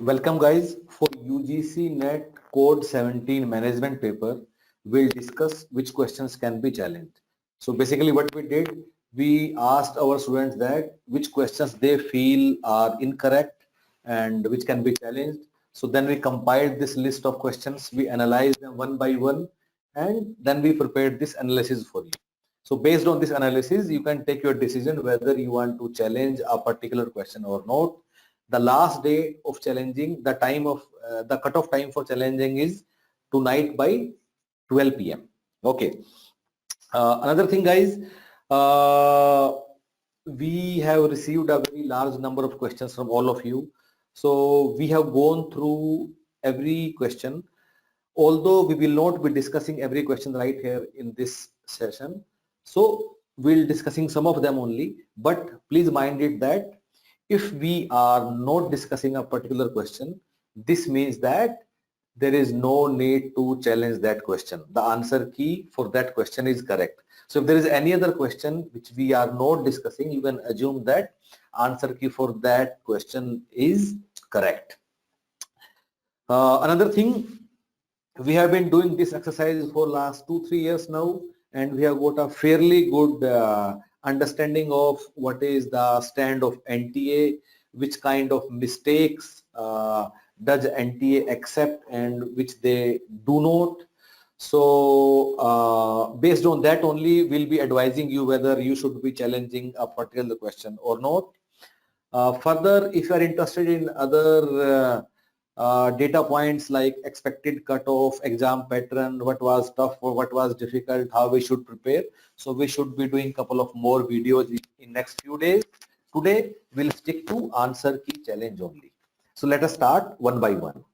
Welcome guys for UGC NET Code 17 management paper. We'll discuss which questions can be challenged. So basically what we did, we asked our students that which questions they feel are incorrect and which can be challenged. So then we compiled this list of questions, we analyzed them one by one, and then we prepared this analysis for you. So based on this analysis, you can take your decision whether you want to challenge a particular question or not. The last day of challenging, the time of the cutoff time for challenging is tonight by 12 p.m. Okay. Another thing, guys, we have received a very large number of questions from all of you. So we have gone through every question. Although we will not be discussing every question right here in this session, so we'll discussing some of them only, but please mind it that if we are not discussing a particular question, this means that there is no need to challenge that question. The answer key for that question is correct. So if there is any other question which we are not discussing, you can assume that answer key for that question is correct. Another thing, we have been doing this exercise for last 2-3 years now, and we have got a fairly good understanding of what is the stand of NTA, which kind of mistakes does NTA accept and which they do not. So based on that only, we'll be advising you whether you should be challenging a particular question or not. Further, if you are interested in other data points like expected cutoff, exam pattern, what was tough or what was difficult, how we should prepare. So we should be doing a couple of more videos in next few days. Today we'll stick to answer key challenge only. So let us start one by one.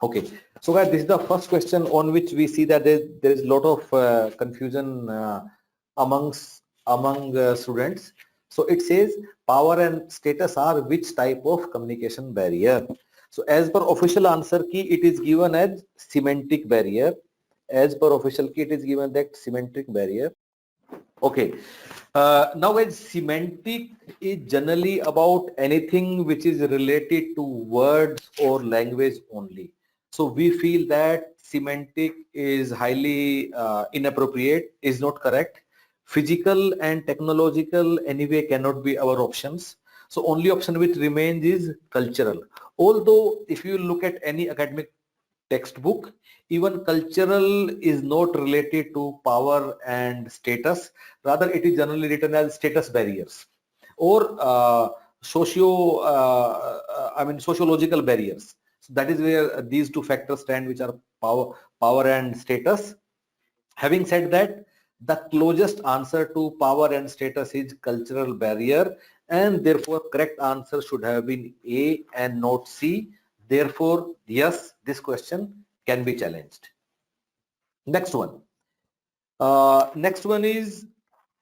Okay, so guys, this is the first question on which we see that there is a lot of confusion among students. So it says power and status are which type of communication barrier? So as per official answer key, it is given as semantic barrier. As per official key, it is given that semantic barrier. Okay. Now as semantic is generally about anything which is related to words or language only. So we feel that semantic is highly inappropriate, is not correct. Physical and technological anyway cannot be our options. So only option which remains is cultural. Although if you look at any academic textbook, even cultural is not related to power and status. Rather, it is generally written as status barriers or sociological barriers. So that is where these two factors stand, which are power and status. Having said that, the closest answer to power and status is cultural barrier, and therefore correct answer should have been A and not C. Therefore, yes, this question can be challenged. Next one. Next one is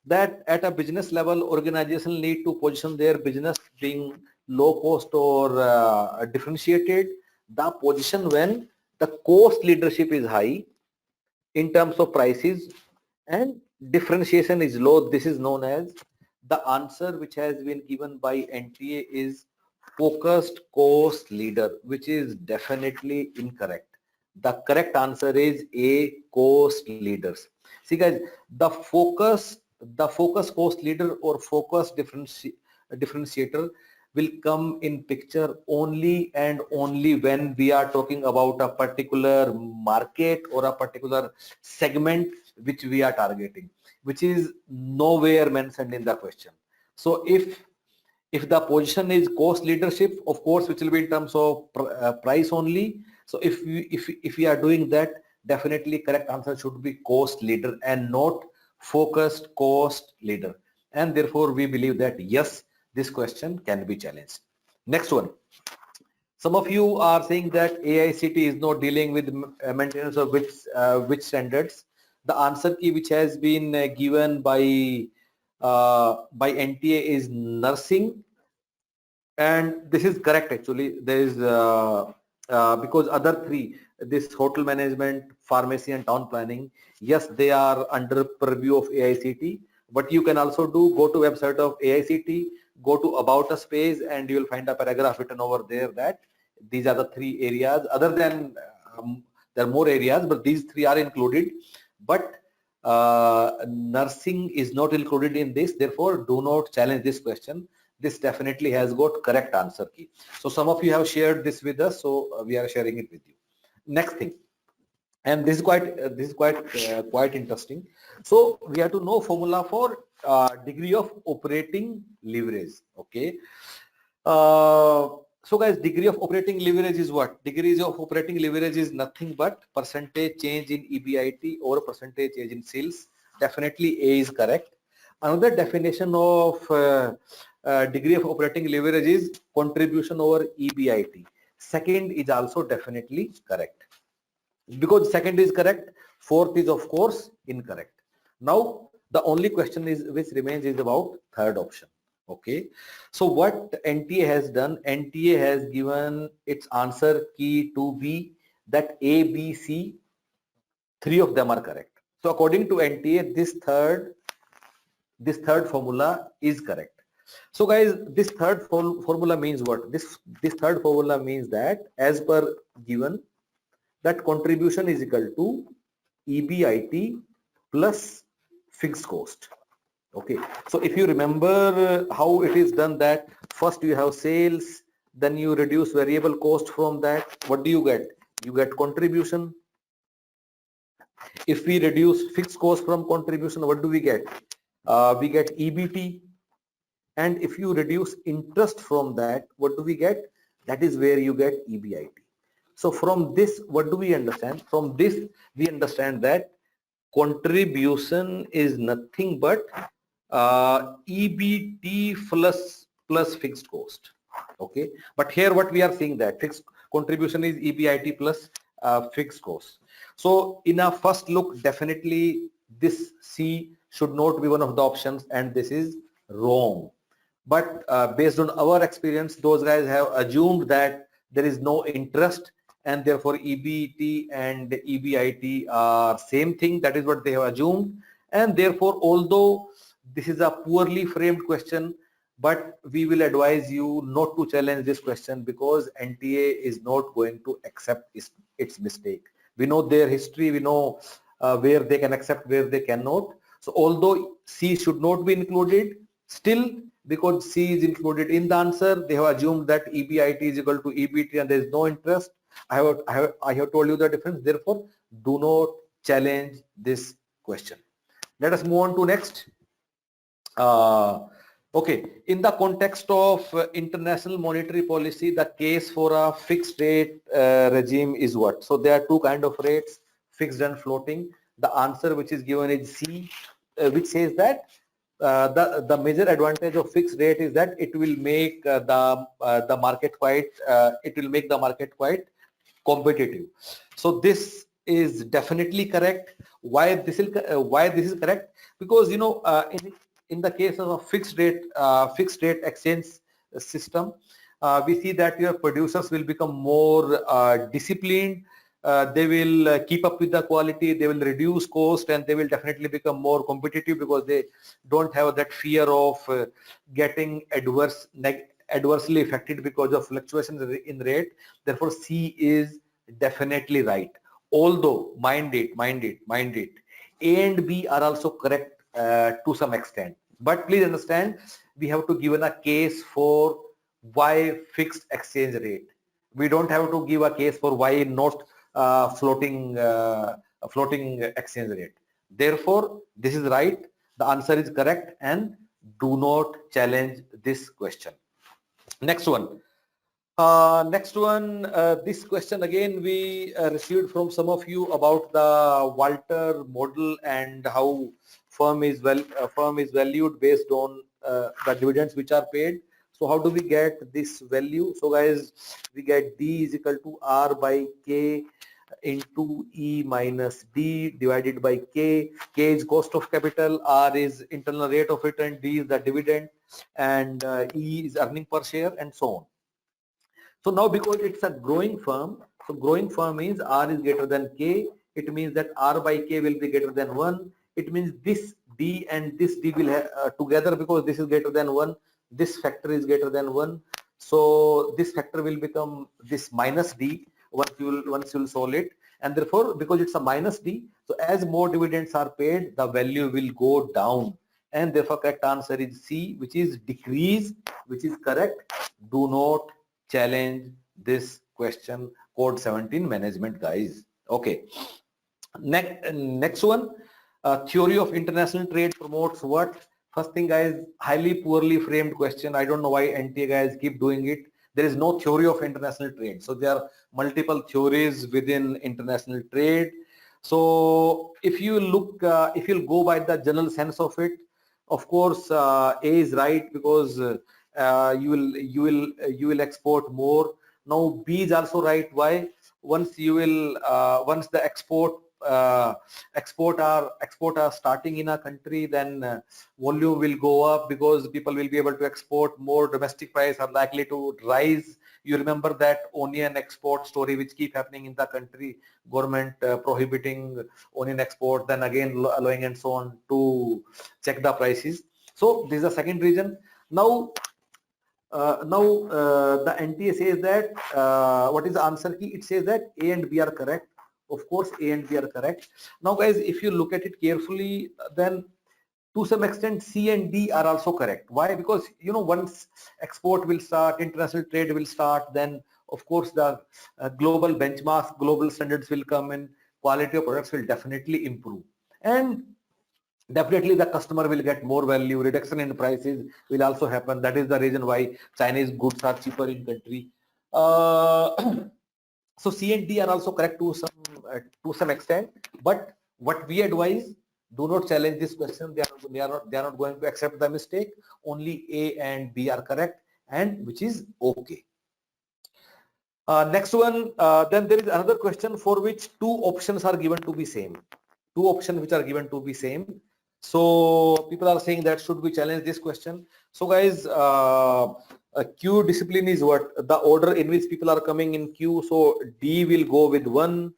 that at a business level, organization need to position their business being low cost or differentiated. The position when the cost leadership is high in terms of prices and differentiation is low. This is known as the answer which has been given by NTA is focused cost leader, which is definitely incorrect. The correct answer is A, cost leaders. See guys, the focus cost leader or focus differentiator will come in picture only and only when we are talking about a particular market or a particular segment which we are targeting, which is nowhere mentioned in the question. So if the position is cost leadership, of course, which will be in terms of price only. So if we are doing that, definitely correct answer should be cost leader and not focused cost leader. And therefore, we believe that yes, this question can be challenged. Next one. Some of you are saying that AICT is not dealing with maintenance of which standards. The answer key which has been given by NTA is nursing, and this is correct actually. There is because other three, this hotel management, pharmacy and town planning, yes, they are under purview of AICT, but you can also go to website of AICT, go to About Us page and you will find a paragraph written over there that these are the 3 areas. Other than there are more areas, but these 3 are included. But nursing is not included in this. Therefore, do not challenge this question. This definitely has got correct answer key. So some of you have shared this with us, so we are sharing it with you. Next thing, and this is quite interesting. So we have to know formula for degree of operating leverage. Okay. So guys, degree of operating leverage is what? Degrees of operating leverage is nothing but percentage change in EBIT or percentage change in sales. Definitely A is correct. Another definition of degree of operating leverage is contribution over EBIT. Second is also definitely correct. Because second is correct, fourth is of course incorrect. Now the only question is which remains is about third option. Okay, so what NTA has done, NTA has given its answer key to be that A, B, C, 3 of them are correct. So according to NTA, this third formula is correct. So guys, this third formula means what? This third formula means that as per given, that contribution is equal to EBIT plus fixed cost. Okay, so if you remember how it is done, that first you have sales, then you reduce variable cost from that. What do you get? You get contribution. If we reduce fixed cost from contribution, what do we get? We get EBT. And if you reduce interest from that, what do we get? That is where you get EBIT. So from this, what do we understand? From this, we understand that contribution is nothing but EBT plus fixed cost. Okay, but here what we are seeing that fixed contribution is EBIT plus fixed cost. So in a first look, definitely this C should not be one of the options, and this is wrong. But based on our experience, those guys have assumed that there is no interest, and therefore EBT and EBIT are same thing. That is what they have assumed, and therefore although this is a poorly framed question, but we will advise you not to challenge this question because NTA is not going to accept its mistake. We know their history, we know where they can accept, where they cannot. So although C should not be included, still because C is included in the answer, they have assumed that EBIT is equal to EBT and there is no interest. I have told you the difference. Therefore, do not challenge this question. Let us move on to next. Okay, in the context of international monetary policy, the case for a fixed rate regime is what? So there are 2 kind of rates, fixed and floating. The answer which is given is C, which says that the major advantage of fixed rate is that it will make the market quite competitive. So this is definitely correct. Why this is correct? Because you know in the case of a fixed rate exchange system, we see that your producers will become more disciplined. They will keep up with the quality, they will reduce cost, and they will definitely become more competitive because they don't have that fear of getting adversely affected because of fluctuations in rate. Therefore, C is definitely right. Although, mind it, A and B are also correct to some extent. But please understand, we have to give a case for why fixed exchange rate. We don't have to give a case for why not floating exchange rate. Therefore, this is right. The answer is correct, and do not challenge this question. Next one. This question again we received from some of you about the Walter model and how firm is valued based on the dividends which are paid. So how do we get this value? So guys, we get D is equal to R by K into E minus D divided by K. K is cost of capital, R is internal rate of return, D is the dividend, and E is earning per share, and so on. So now because it's a growing firm, so growing firm means R is greater than K. It means that R by K will be greater than 1. It means this D and this D will have together, because this is greater than 1, this factor is greater than 1. So this factor will become this minus D once you will solve it, and therefore because it's a minus D, so as more dividends are paid, the value will go down, and therefore correct answer is C, which is decrease, which is correct. Do not challenge this question. Code 17 management, guys. Okay. Next one, theory of international trade promotes what? First thing, guys, highly poorly framed question. I don't know why NTA guys keep doing it. There is no theory of international trade. So there are multiple theories within international trade. So if you look, if you'll go by the general sense of it, of course, A is right, because you will export more. Now B is also right. Why? Once you will once the export are starting in a country, then volume will go up because people will be able to export more. Domestic price are likely to rise. You remember that onion export story which keep happening in the country, government prohibiting onion export, then again allowing and so on to check the prices. So this is the second reason. Now the NTA says that what is the answer key? It says that A and B are correct. Of course, A and B are correct. Now, guys, if you look at it carefully, then to some extent C and D are also correct. Why? Because once export will start, international trade will start, then of course the global benchmarks, global standards will come in. Quality of products will definitely improve, and definitely the customer will get more value. Reduction in prices will also happen. That is the reason why Chinese goods are cheaper in country. So C and D are also correct to some extent, but what we advise, do not challenge this question. They are not going to accept the mistake. Only A and B are correct, and which is okay. Next one, then there is another question for which two options are given to be same. Two options which are given to be same. So people are saying that should we challenge this question? So guys, queue discipline is what? The order in which people are coming in queue. So D will go with 1,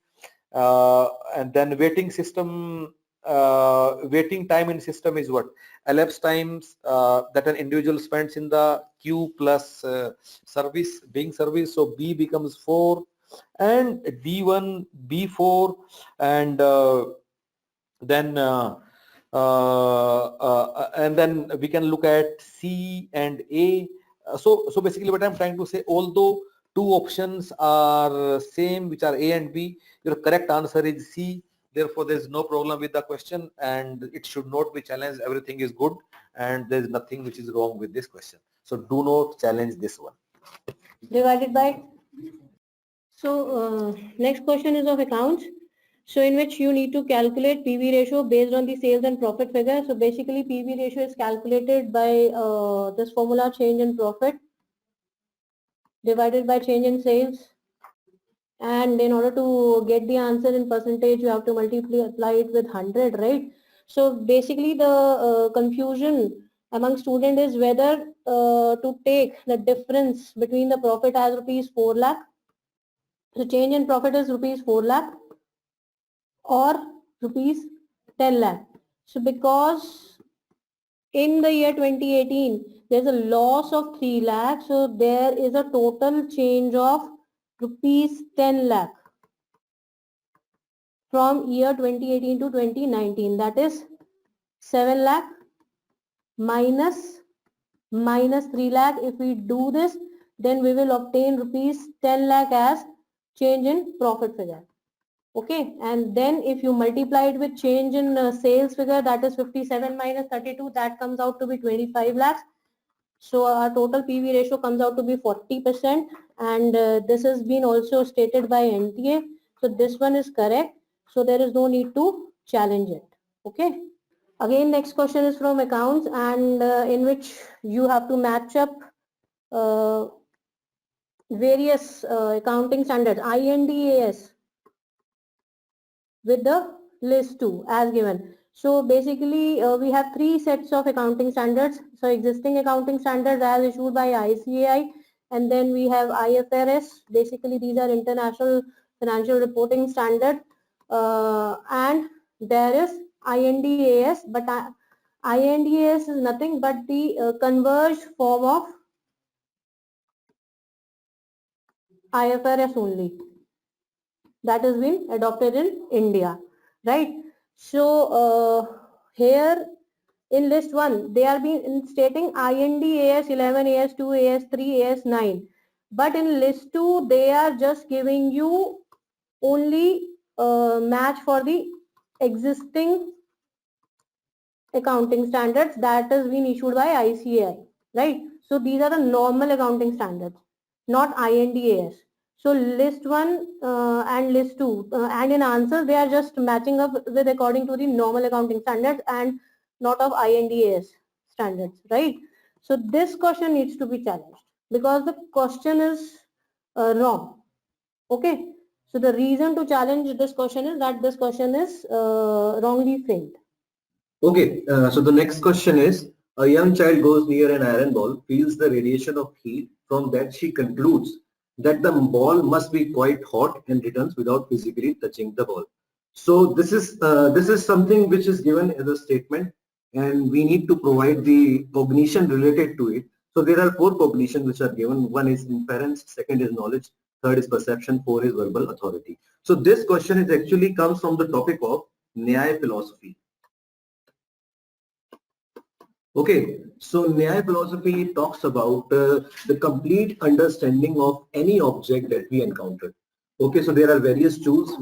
and then waiting system, waiting time in system is what? Elapsed times that an individual spends in the queue plus service being service. So B becomes 4, and D1, B4, and then we can look at C and A. So basically what I'm trying to say, although two options are same, which are A and B, your correct answer is C. Therefore, there is no problem with the question, and it should not be challenged. Everything is good, and there is nothing which is wrong with this question. So do not challenge this one. Divided by. So next question is of accounts. So in which you need to calculate PV ratio based on the sales and profit figure. So basically PV ratio is calculated by this formula, change in profit divided by change in sales. And in order to get the answer in percentage, you have to multiply it with 100, right? So basically the confusion among students is whether to take the difference between the profit as rupees 4 lakh. So change in profit is rupees 4 lakh or rupees 10 lakh. So because in the year 2018, there's a loss of 3 lakh. So there is a total change of rupees 10 lakh from year 2018 to 2019. That is 7 lakh minus 3 lakh. If we do this, then we will obtain rupees 10 lakh as change in profit figure. Okay, and then if you multiply it with change in sales figure, that is 57 minus 32, that comes out to be 25 lakhs. So our total PV ratio comes out to be 40%, and this has been also stated by NTA. So this one is correct. So there is no need to challenge it. Okay. Again, next question is from accounts, and in which you have to match up various accounting standards, IND-AS, with the list 2 as given. So basically we have 3 sets of accounting standards. So existing accounting standards as issued by ICAI, and then we have IFRS. Basically these are international financial reporting standard, and there is IND-AS, but INDAS is nothing but the converged form of IFRS only that has been adopted in India, right? So here in list 1 they are being stating IND AS 11, AS 2, AS 3, AS 9, but in list 2 they are just giving you only match for the existing accounting standards that has been issued by ICAI, right? So these are the normal accounting standards, not INDAS. So list 1 and list 2 and in answers they are just matching up with according to the normal accounting standards and not of INDAS standards, right? So this question needs to be challenged because the question is wrong. Okay. So the reason to challenge this question is that this question is wrongly framed. Okay, so the next question is, a young child goes near an iron ball, feels the radiation of heat. From that she concludes that the ball must be quite hot and returns without physically touching the ball. So this is something which is given as a statement, and we need to provide the cognition related to it. So there are 4 cognitions which are given. One is inference, second is knowledge, third is perception, 4 is verbal authority. So this question is actually comes from the topic of Nyaya philosophy. Okay, so Nyaya philosophy talks about the complete understanding of any object that we encounter. Okay, so there are various tools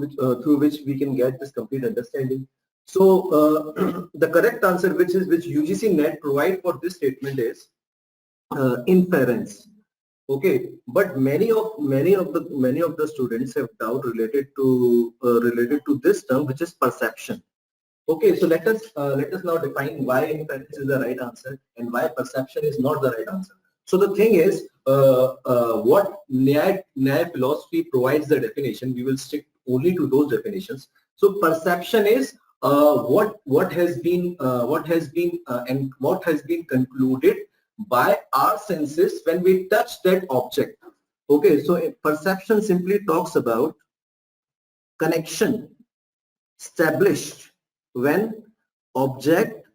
through which we can get this complete understanding. So the correct answer which UGC NET provide for this statement is inference. Okay, but many of the students have doubt related to this term, which is perception. Okay, so let us now define why inference is the right answer and why perception is not the right answer. So the thing is, what Nyaya philosophy provides the definition, we will stick only to those definitions. So perception is what has been concluded by our senses when we touch that object. Okay, so perception simply talks about connection established when object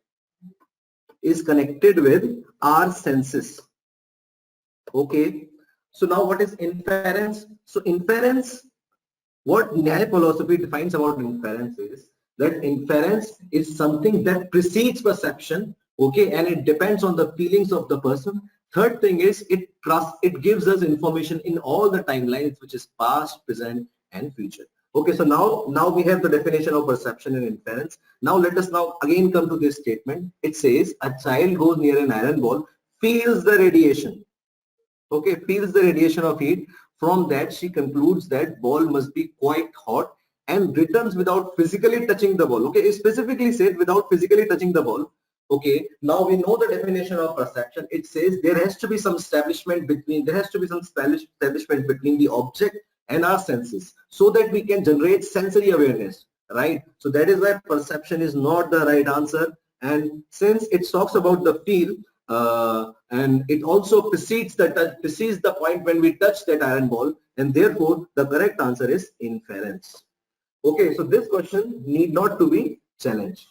is connected with our senses. Okay, so now what is inference? So inference, what Nyaya philosophy defines about inference is that inference is something that precedes perception, okay, and it depends on the feelings of the person. Third thing is it gives us information in all the timelines, which is past, present and future. Okay, so now we have the definition of perception and inference. Now let us now again come to this statement. It says a child goes near an iron ball, feels the radiation. Okay, feels the radiation of heat. From that she concludes that ball must be quite hot and returns without physically touching the ball. Okay, it specifically said without physically touching the ball. Okay, now we know the definition of perception. It says there has to be some establishment between the object and our senses so that we can generate sensory awareness, right? So that is why perception is not the right answer. And since it talks about the feel and it also precedes the point when we touch that iron ball, and therefore the correct answer is inference. Okay, so this question need not to be challenged,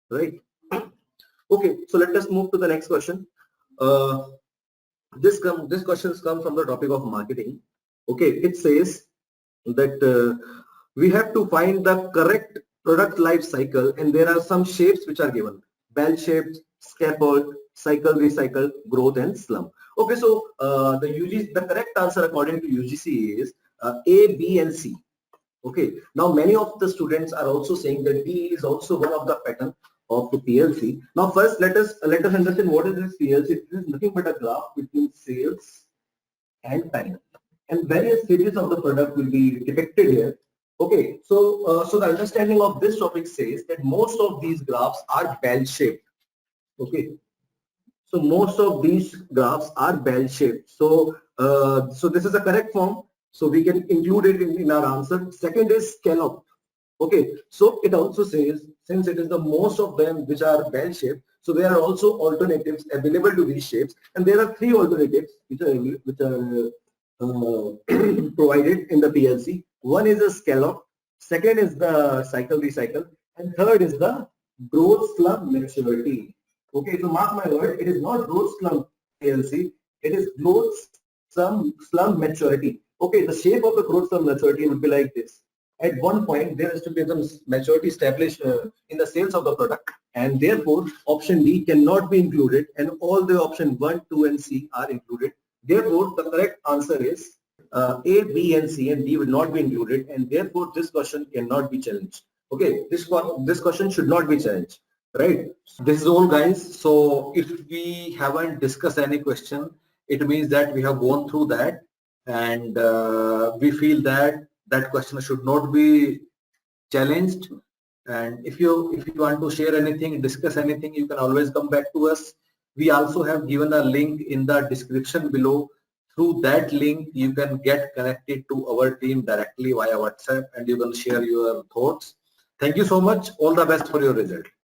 right? Okay, so let us move to the next question. This questions come from the topic of marketing. Okay, it says that we have to find the correct product life cycle, and there are some shapes which are given: bell shaped, scaffold, cycle, recycle, growth and slump. Okay, so the correct answer according to UGC is A, B and C. Okay, now many of the students are also saying that D is also one of the pattern of the PLC. Now first let us understand what is this PLC. It is nothing but a graph between sales and time, and various stages of the product will be depicted here. Okay, so so the understanding of this topic says that most of these graphs are bell shaped. Okay, so most of these graphs are bell shaped. So so this is the correct form, so we can include it in our answer. Second is scallop. Okay, so it also says since it is the most of them which are bell shaped, so there are also alternatives available to these shapes, and there are 3 alternatives which are provided in the PLC. One is a scallop, second is the cycle recycle, and third is the growth slump maturity. Okay, so mark my word, it is not growth slump ALC, it is growth slump maturity. Okay, the shape of the growth slump maturity would be like this. At one point, there has to be some maturity established in the sales of the product, and therefore option D cannot be included, and all the option 1, 2, and C are included. Therefore, the correct answer is A, B, and C, and D will not be included, and therefore this question cannot be challenged. Okay, this question should not be challenged, right? This is all, guys. So if we haven't discussed any question, it means that we have gone through that, and we feel that that question should not be challenged. And if you want to share anything, discuss anything, you can always come back to us. We also have given a link in the description below. Through that link, you can get connected to our team directly via WhatsApp, and you can share your thoughts. Thank you so much. All the best for your result.